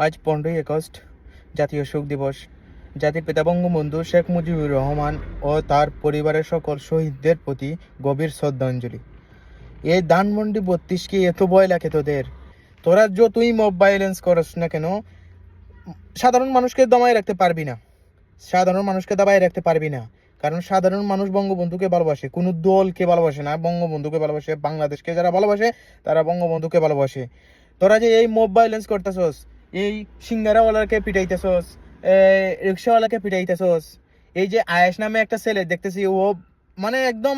আজ 15ই আগস্ট জাতীয় শোক দিবস। জাতির পিতা বঙ্গবন্ধু শেখ মুজিবুর রহমান ও তার পরিবারের সকল শহীদদের প্রতি গভীর শ্রদ্ধাঞ্জলি। এই ধানমন্ডি 32কে এত ভয় লাগে তোদের? তোরা যতই মব ভায়োলেন্স করস না কেন, সাধারণ মানুষকে দমায় রাখতে পারবি না। কারণ সাধারণ মানুষ বঙ্গবন্ধুকে ভালোবাসে, কোনো দলকে ভালোবাসে না, বঙ্গবন্ধুকে ভালোবাসে। বাংলাদেশকে যারা ভালোবাসে তারা বঙ্গবন্ধুকে ভালোবাসে। তোরা যে এই মব ভায়োলেন্স করতেছস, এই সিঙ্গারাওয়ালাকে পিটাইতেছস, রিক্সাওয়ালাকে পিটাইতেছস, এই যে আয়েশ নামে একটা ছেলে দেখতেছি, ও মানে একদম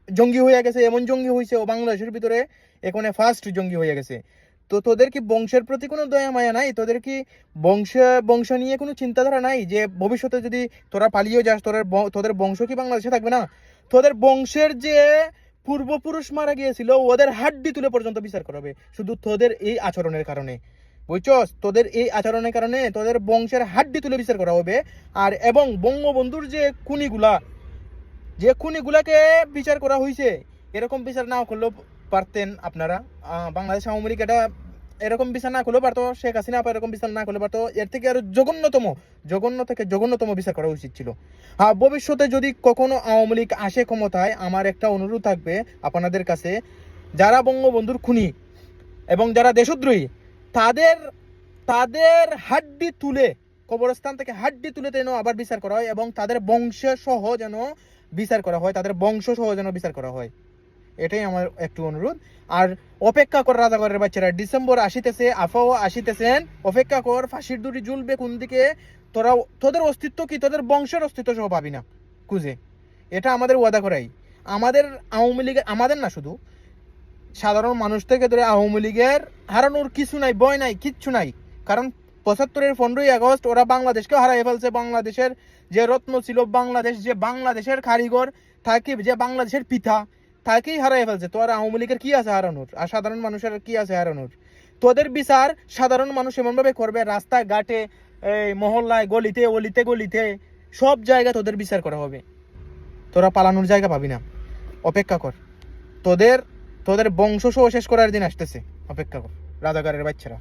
জঙ্গি হয়ে গেছে, এমন জঙ্গি হয়েছে ও বাংলাদেশের ভিতরে এখানে ফার্স্ট জঙ্গি হয়ে গেছে। তো তোদের কি বংশের প্রতি কোনো দয়া মায়া নাই? তোদের কি বংশ নিয়ে কোনো চিন্তাধারা নাই যে ভবিষ্যতে যদি তোরা পালিয়ে যাস, তোদের বংশ কি বাংলাদেশে থাকবে না? তোদের বংশের যে পূর্বপুরুষ মারা গিয়েছিল, ওদের হাড্ডি তুলে পর্যন্ত বিচার করাবে শুধু তোদের এই আচরণের কারণে। বুঝছস? তোদের এই আচরণের কারণে তোদের বংশের হাড্ডি তুলে বিচার করা হবে। আর এবং বঙ্গবন্ধুর যে খুনিগুলাকে বিচার করা হয়েছে, এরকম বিচার না করলেও পারতেন আপনারা। বাংলাদেশ আওয়ামী লীগ এটা এরকম বিচার না করলেও পারতো, শেখ হাসিনা এরকম বিচার না করলে পারতো। এর থেকে আরো জঘন্যতম বিচার করা উচিত ছিল। ভবিষ্যতে যদি কখনো আওয়ামী লীগ আসে ক্ষমতায়, আমার একটা অনুরোধ থাকবে আপনাদের কাছে, যারা বঙ্গবন্ধুর খুনি এবং যারা দেশদ্রোহী, তাদের হাড্ডি তুলে, কবরস্থান থেকে হাড্ডি তুলে যেন আবার বিচার করা হয় এবং তাদের বংশ সহ যেন বিচার করা হয়। এটাই আমার একটু অনুরোধ। আর অপেক্ষা কর রাজাঘরের বাচ্চারা, ডিসেম্বর আসিতেছে, আফাও আসিতেছেন, অপেক্ষা কর। ফাঁসির দড়ি ঝুলবে কোন দিকে, তোদের অস্তিত্ব কি, তোদের বংশের অস্তিত্ব সহ পাবি না খুঁজে। এটা আমাদের ওয়াদা করাই। আমাদের আওয়ামী লীগের, আমাদের না শুধু সাধারণ মানুষ থেকে ধরে আওয়ামী লীগের হারানোর কিছু নাই, ভয় নাই, কিচ্ছু নাই। কারণ 75-এর 15ই আগস্ট ওরা বাংলাদেশকে হারাই ফেলছে। বাংলাদেশের যে রত্ন ছিল, বাংলাদেশের কারিগর, তাকে, যে বাংলাদেশের পিতা, তাকেই হারাই ফেলছে। তো আর আওয়ামী লীগের কি আছে হারানোর? আর সাধারণ মানুষের কি আছে হারানোর? তোদের বিচার সাধারণ মানুষ এমনভাবে করবে, রাস্তাঘাটে, এই মহল্লায়, গলিতে সব জায়গায় তোদের বিচার করা হবে। তোরা পালানোর জায়গা পাবি না। অপেক্ষা কর, তোদের বংশ সহ শেষ করার দিন আসতেছে। অপেক্ষা কর রাজাকারের বাচ্চারা।